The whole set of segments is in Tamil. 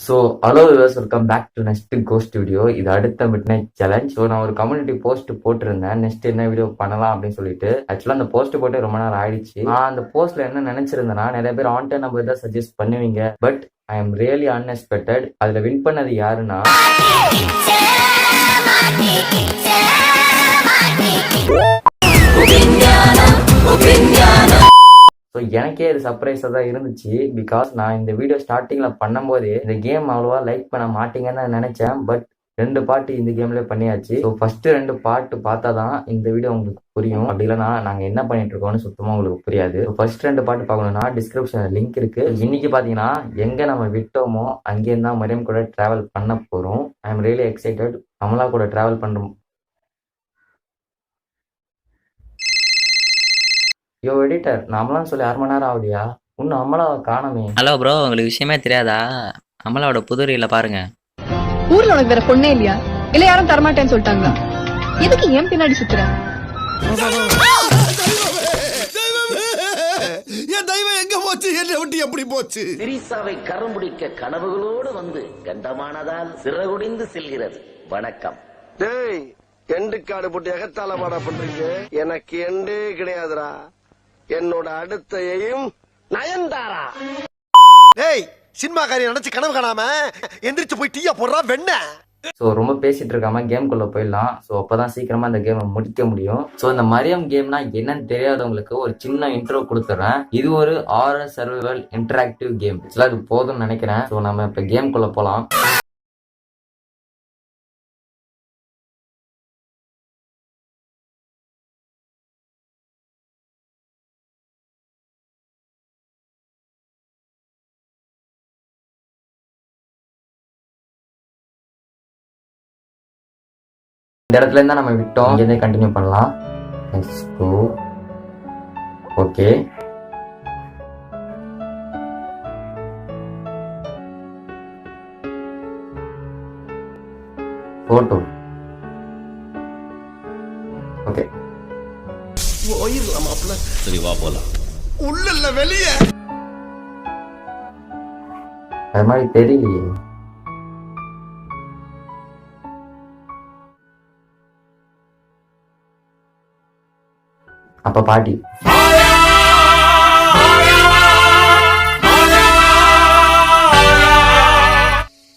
So hello viewers, welcome back to next ghost video. இது அடுத்த மிட் நைட் சேலஞ்ச். ஸோ நான் ஒரு கம்யூனிட்டி போஸ்ட் போட்டிருந்தேன், நெக்ஸ்ட் என்ன வீடியோ பண்ணலாம் அப்படின்னு சொல்லிட்டு. ஆக்சுவலாக அந்த போஸ்ட் போட்டு ரொம்ப நாள் ஆயிடுச்சு. நான் அந்த போஸ்ட்ல என்ன நினைச்சிருந்தேன்னா, நிறைய பேர் ஆன் டைம் நம்பர் தான் சஜஸ்ட் பண்ணுவீங்க, but I am really unexpected. அதுல வின் பண்ணது யாருன்னா, ஸோ எனக்கே இது சர்ப்ரைஸாக தான் இருந்துச்சு. பிகாஸ் நான் இந்த வீடியோ ஸ்டார்டிங்கில் பண்ணும்போதே இந்த கேம் அவ்வளோவா லைக் பண்ண மாட்டீங்கன்னு நான் நினச்சேன். பட் 2 பாட்டு இந்த கேம்லேயே பண்ணியாச்சு. ஸோ ஃபர்ஸ்ட் 2 பாட்டு பார்த்தா தான் இந்த வீடியோ உங்களுக்கு புரியும். அப்படி இல்லைனா நாங்கள் என்ன பண்ணிட்டு இருக்கோம்னு சுத்தமாக உங்களுக்கு புரியாது. ஃபர்ஸ்ட் 2 பாட்டு பார்க்கணும்னா டிஸ்கிரிப்ஷன் லிங்க் இருக்கு. இன்னைக்கு பார்த்தீங்கன்னா எங்கே நம்ம விட்டோமோ அங்கேருந்து தான் மரியம் கூட ட்ராவல் பண்ண போகிறோம். I am really excited. Amala கூட ட்ராவல் பண்ணுறோம். யோ எடிட்டர், நாமலாம் சொல்லி 1/2 மணி நேரம் ஆகுதியா, இன்னும் அமலாவை காணமே. ஹலோ ப்ரோ, உங்களுக்கு விஷயமே தெரியாதா? அமலாவோட புது ரீல பாருங்க. ஊர்ல உனக்கு வேற பொண்ணே இல்லையா? இல்ல யாரும் தரமாட்டேன்னு சொல்லிட்டாங்களா? எதுக்கு ஏன் பின்னாடி சுத்துற? என் தெய்வம் எங்க போச்சு? என்ன விட்டு எப்படி போச்சு? திரிசாவை கரும்பிடிக்க கனவுகளோடு வந்து கண்டமானதால் சிறகுடிந்து செல்கிறது. வணக்கம். டேய், எண்டு காடு போட்டு எகத்தால பாடா பண்றீங்க. எனக்கு எண்டே கிடையாதுடா. என்னோட அடுத்த எய்ம் நயன்தாரா. டேய், சினிமாக்காரி நினைச்சு கனவு காணாம எந்திரிச்சு போய் டீயா போடுறா வெண்ண. ஸோ ரொம்ப பேசிட்டு இருக்காம கேம்குள்ள போயிடலாம். ஸோ அப்பதான் சீக்கிரமா இந்த கேமை முடிக்க முடியும். ஸோ இந்த மரியம் கேம்னா என்னன்னு தெரியாதவங்களுக்கு ஒரு சின்ன இன்ட்ரோ கொடுத்துறேன். இது ஒரு ஆர்எஸ் சர்வைவல் இன்டராக்டிவ் கேம். அது போதும்னு நினைக்கிறேன். ஸோ நம்ம இப்ப கேம்குள்ள போலாம். இந்த இடத்துல இருந்தா நம்ம விட்டோம், இங்கே கண்டினியூ பண்ணலாம். Let's go. Okay, photo. Okay, போயிடலாம் மாப்ள. சரி வா போலாம். உள்ள இல்ல வெளியே. அது மாதிரி தெரியலையே. அப்ப பாட்டி.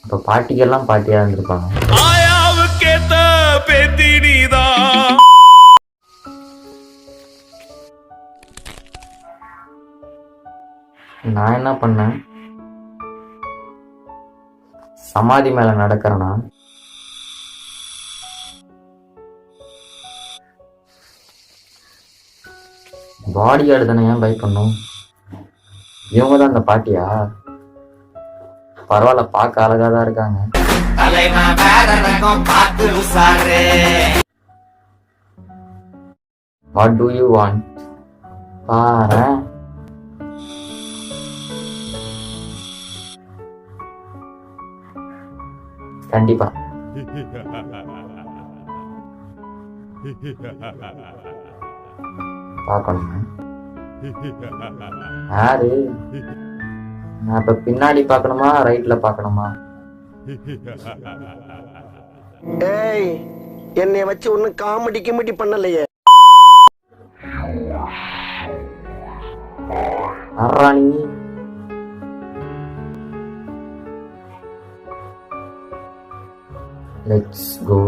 அப்ப பாட்டிக்கெல்லாம் பாட்டியா இருந்திருப்பாங்க. நான் என்ன பண்ணேன்? சமாதி மேல நடக்கிறேனா? பாடி கார்டு தானே, ஏன் பை பண்ணும்? இவங்க தான் அந்த பாட்டியா? பரவாயில்ல, பார்க்க அழகா தான் இருக்காங்க. What to you want? பாரு, கண்டிப்பா பார்க்கணும். யாரு? நான் இப்ப பின்னாடி பார்க்கணுமா ரைட்ல பார்க்கணுமா? ஏய், என்னைய வச்சு ஒன்னும் காமெடி கிமெடி பண்ணலையே. அராணி லெட்ஸ் கோ.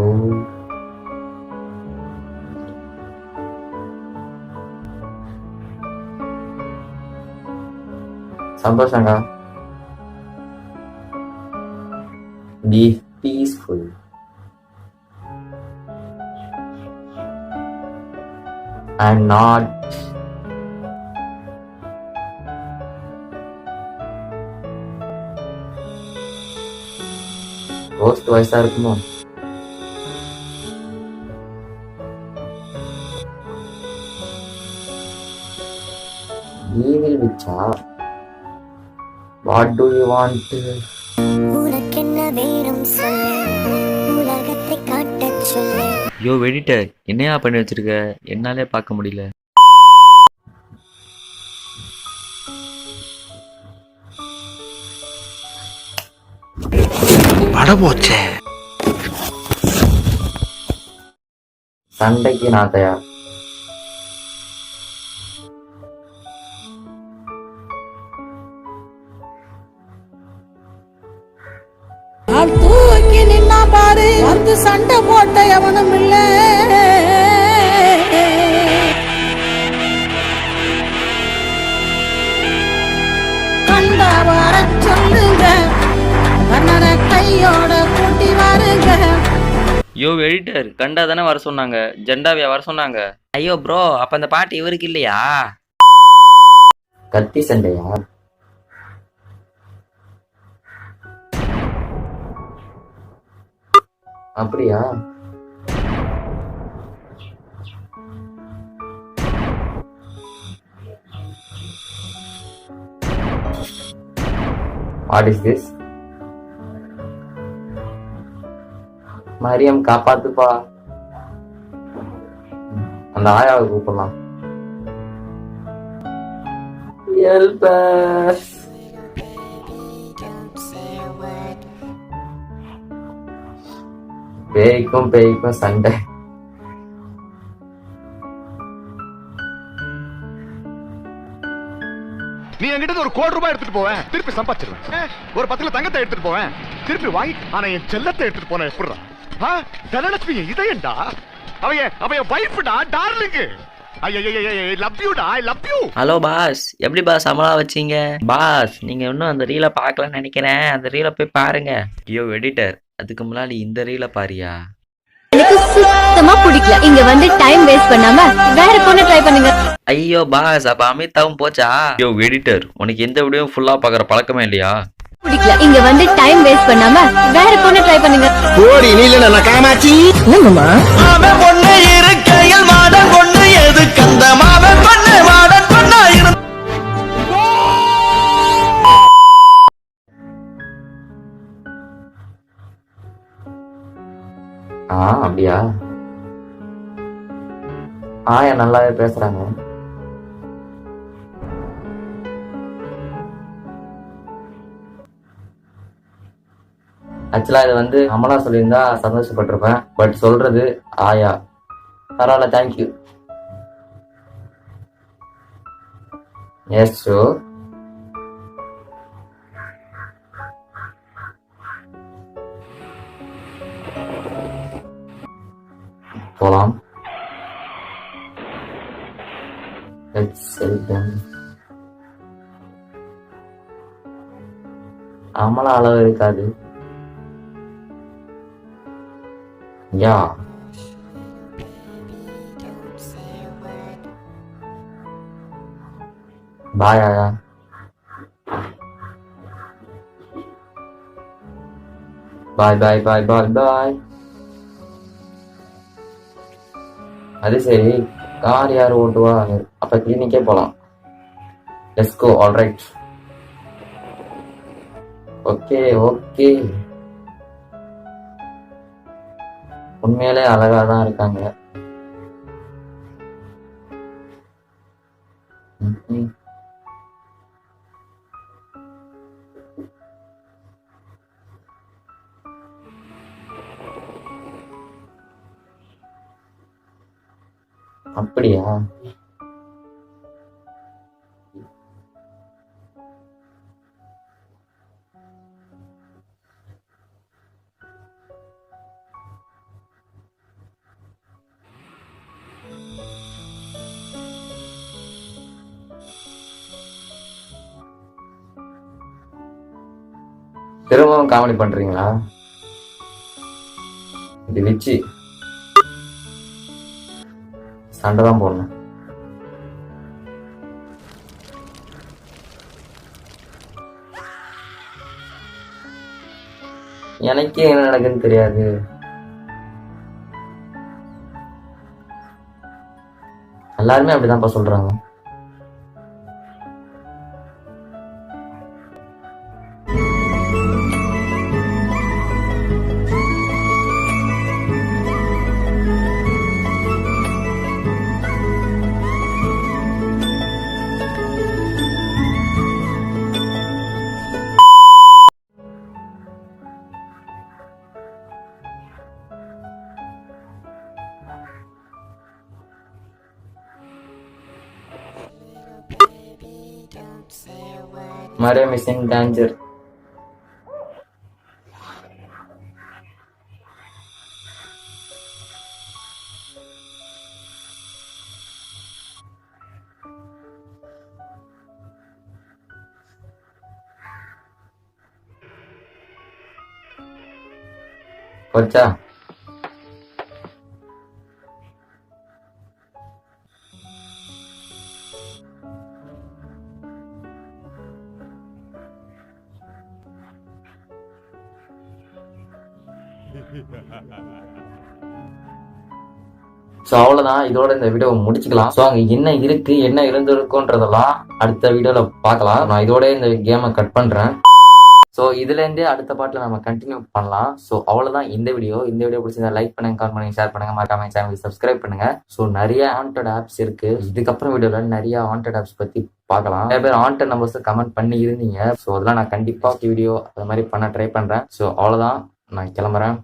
சந்தோஷங்க. Be peaceful. I'm not. Ghost வயசா இருக்குமோ? ஈவில் விச்சா? What do you want? உனக்கென்ன வேணும் சொல்லு, உலகத்தை காட்டச் சொல்லு. யோ எடிட்டர், என்னையா பண்ணி வச்சிருக்க? என்னாலே பார்க்க முடியல. அடபோச்சே. சண்டைக்கு நான் தயார். நான் தூக்கி நின்னா பாரு வந்து சண்டை போட்ட எவனும் இல்ல. கண்டா வர சொல்லுங்க, கண்ணனை கையோட கூட்டி வாருங்க. யோ எடிட்டர், கண்டா தானே வர சொன்னாங்க, ஜெண்டாவியா வர சொன்னாங்க. ஐயோ ப்ரோ, அப்ப அந்த பாட்டு இவருக்கு இல்லையா? கத்தி சண்டையா? அப்படியா? What is this? மரியம் காப்பாத்துப்பா. அந்த ஆயாவை கூப்பிடலாம். Help us. பேய்க்கும் சண்டை. நீ என்கிட்ட ஒரு ₹1,00,00,000 எடுத்துட்டு போவேன், திருப்பி சம்பாதிச்சிருவேன். ஒரு 10 தங்கத்தை எடுத்துட்டு போவேன், திருப்பி வாங்கி. ஆனா என் செல்லத்தை எடுத்துட்டு போன எப்படிடா? தனலட்சுமி இதயண்டா, அவன் வைஃப்டா, டார்லிங். ஹலோ பாஸ், எப்படி பாஸ் அமலா வச்சீங்க? பாஸ், நீங்க இன்னும் அந்த ரீலை பார்க்கலன்னு நினைக்கிறேன். அந்த ரீலை போய் பாருங்க. ஐயோ எடிட்டர், அதுக்கு முன்னாடி இந்த ரீலை பாரியா? எனக்கு சுத்தமா பிடிக்கல. இங்க வந்து டைம் வேஸ்ட் பண்ணாம வேற பொண்ணு ட்ரை பண்ணுங்க. ஐயோ பாஸ், அப்ப அமிதாவும் போச்சா? ஐயோ எடிட்டர், உனக்கு எந்த வீடியோ ஃபுல்லா பாக்குற பழக்கமே இல்லையா? பிடிக்கல. இங்க வந்து டைம் வேஸ்ட் பண்ணாம வேற பொண்ணு ட்ரை பண்ணுங்க. ஓடி நீல காமாச்சி. என்னம்மா அவன் பொண்ணு இருக்கையில் மாடன் பொண்ணு எதுக்கு அந்த மாவன் பொண்ணு மாடன் பொண்ணா இருந்து. அப்படியா? ஆயா நல்லாவே பேசுறாங்க. ஆக்சுவலா இது வந்து அமலா சொல்லியிருந்தா சந்தோஷப்பட்டிருப்பேன். பட் சொல்றது ஆயா. பரவாயில்ல, தேங்க்யூ. S show. போலாம். அமலா அளவு இருக்காது. யா, பாய் ஆயா. பாய் பாய் பாய் பாய் பாய். அது சரி, கார் யார் ஓட்டுவா? அப்ப கிளினிக்கே போலாம். Let's go. Alright. Okay okay. உண்மையிலே அழகாதான் இருக்காங்க. அப்படியா? திரும்பவும் காமெடி பண்றீங்களா? இது வச்சு சண்டை தான் போடணும். எனக்கே என்ன நடக்குன்னு தெரியாது. எல்லாருமே அப்படிதான்ப்பா சொல்றாங்க. மரம் இஸ் இன் டேஞ்சர். போச்சா? ஸோ அவ்வளோதான், இதோட இந்த வீடியோ முடிச்சுக்கலாம். ஸோ அங்கே என்ன இருக்கு என்ன இருந்திருக்குன்றதெல்லாம் அடுத்த வீடியோவில் பார்க்கலாம். நான் இதோட இந்த கேமை கட் பண்ணுறேன். ஸோ இதுலேருந்தே அடுத்த பாட்டில் நம்ம கண்டினியூ பண்ணலாம். ஸோ அவ்வளோதான் இந்த வீடியோ. இந்த வீடியோ பிடிச்சிருந்தா லைக் பண்ணுங்க, கமெண்ட் பண்ணுங்க, ஷேர் பண்ணுங்க, மறக்காம சேனலுக்கு சப்ஸ்கிரைப் பண்ணுங்க. ஸோ நிறைய ஹாண்டட் ஆப்ஸ் இருக்கு. இதுக்கப்புறம் வீடியோவில் நிறைய ஹாண்டட் ஆப்ஸ் பற்றி பார்க்கலாம். நிறைய பேர் ஹாண்டட் நம்பர்ஸ் கமெண்ட் பண்ணி இருந்தீங்க. ஸோ அதெல்லாம் நான் கண்டிப்பாக வீடியோ அது மாதிரி பண்ண ட்ரை பண்ணுறேன். ஸோ அவ்வளோதான், நான் கிளம்புறேன்.